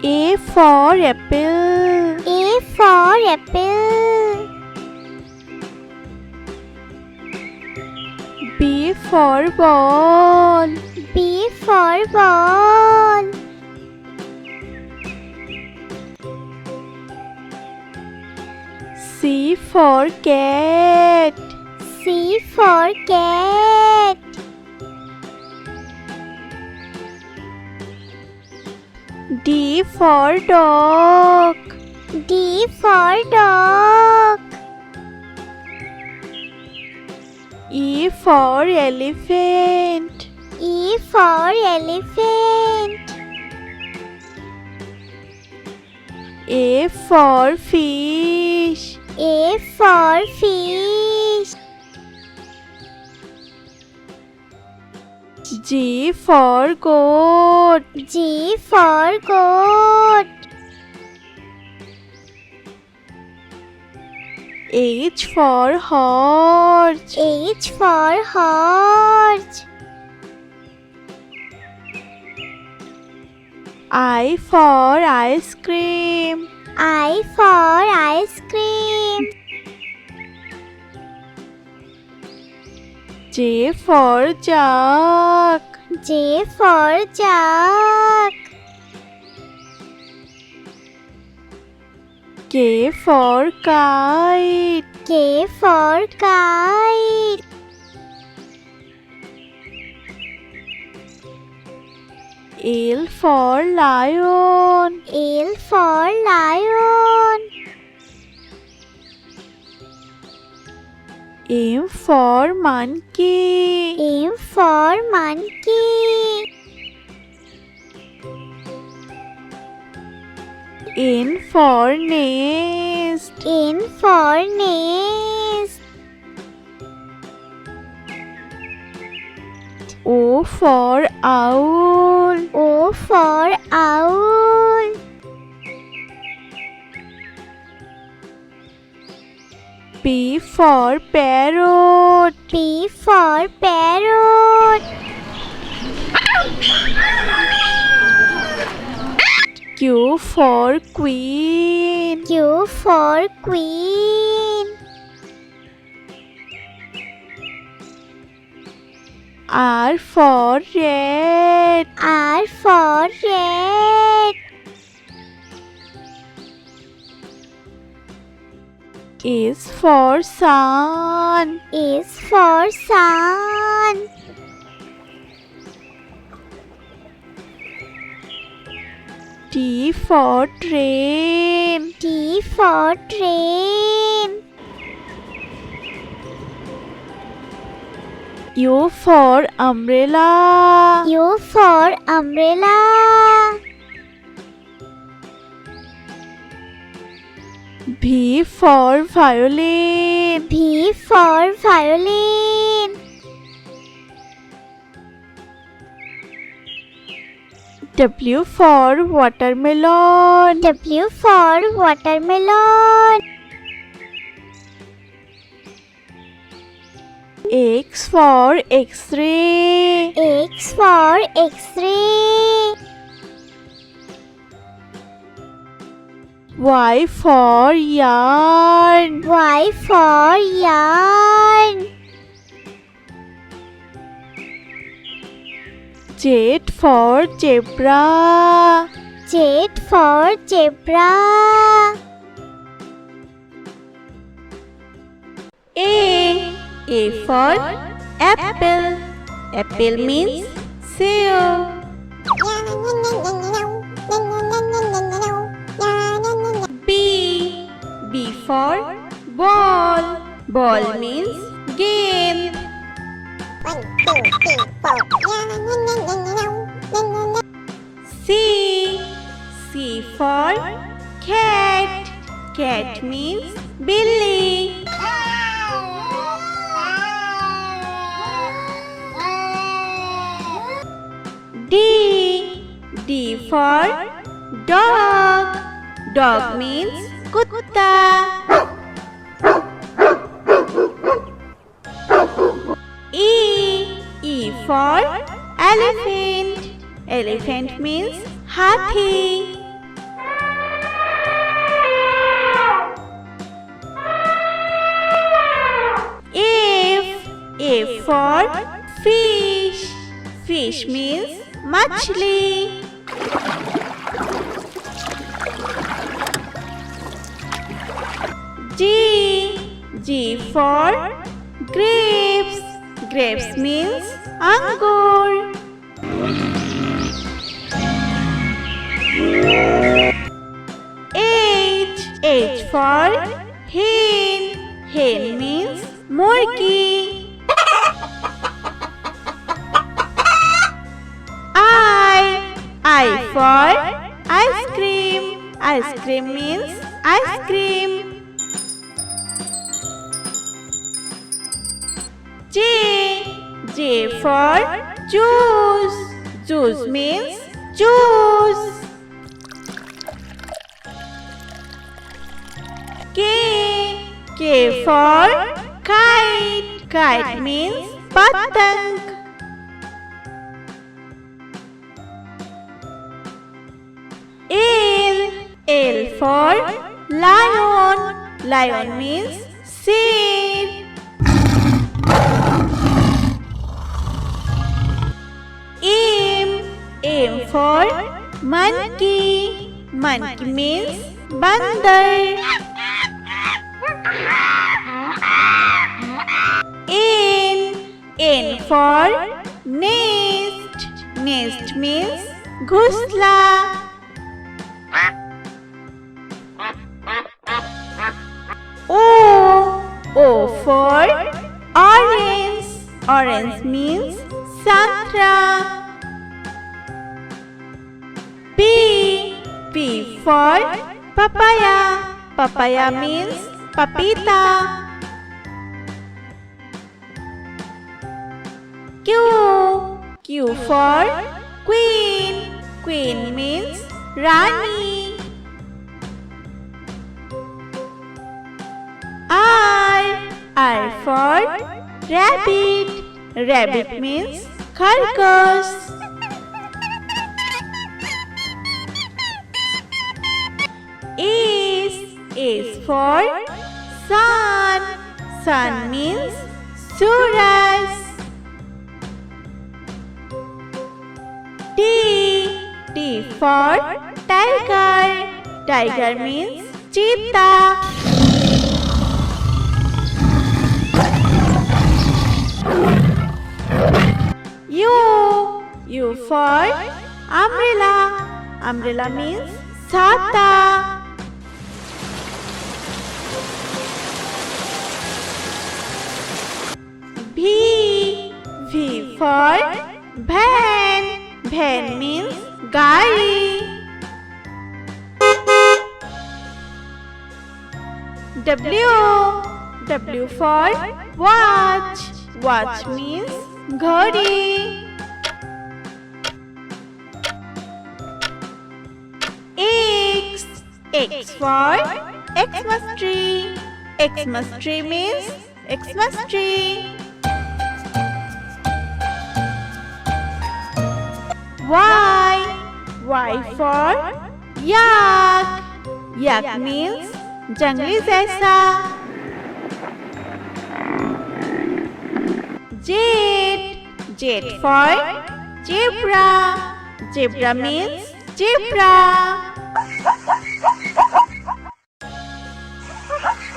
A for apple. A for apple. B for ball. B for ball. C for cat. C for cat. D for dog. D for dog. E for elephant. E for elephant. A for fish. A for fish. G for goat. G for goat. H for horse. H for horse. I for ice cream. I for ice cream. J for jug. J for jug. K for kite. K for kite. L for lion. L for lion. M for monkey. M for monkey. N for nest. N for nest. O for owl. O for owl. P for parrot. P for parrot. Q for queen. Q for queen. R for rat. R for rat. S for sun. S for sun. T for train. T for train. U for umbrella. U for umbrella. V for violin. V for violin. W for watermelon. W for watermelon. X for X-ray. X for X-ray. Y for yarn. Y for yarn. Z for zebra. Z for zebra. A for apple. Apple means sew. B for ball. Ball means game. 1, 2, 3, 4. C for cat. Cat means Billy. D for dog. Dog means kutta. E for elephant. Elephant means hathi. Fish means machli. G for grapes. Grapes means angur. H for hen. Hen means murgi. I for ice cream. Ice cream means ice cream. J for juice. Juice means juice. K for kite. Kite means patang. L for lion. Lion means sheep. M for monkey. Monkey means bandar. N for nest. Nest means ghusla. O for orange. Orange means santra. P for papaya. Papaya means papita. Q for queen. Queen means rani. R for rabbit. Rabbit means khargosh. S for sun. Sun means suraj. T for tiger. Tiger means cheetah. U for umbrella. Umbrella means chhata. V for van. Van means gari. W for watch. Watch means ghadi. X for Xmas tree. Xmas tree means Xmas tree. Y for yak. Yak means jangli jaisa. Z for zebra. Zebra means zebra.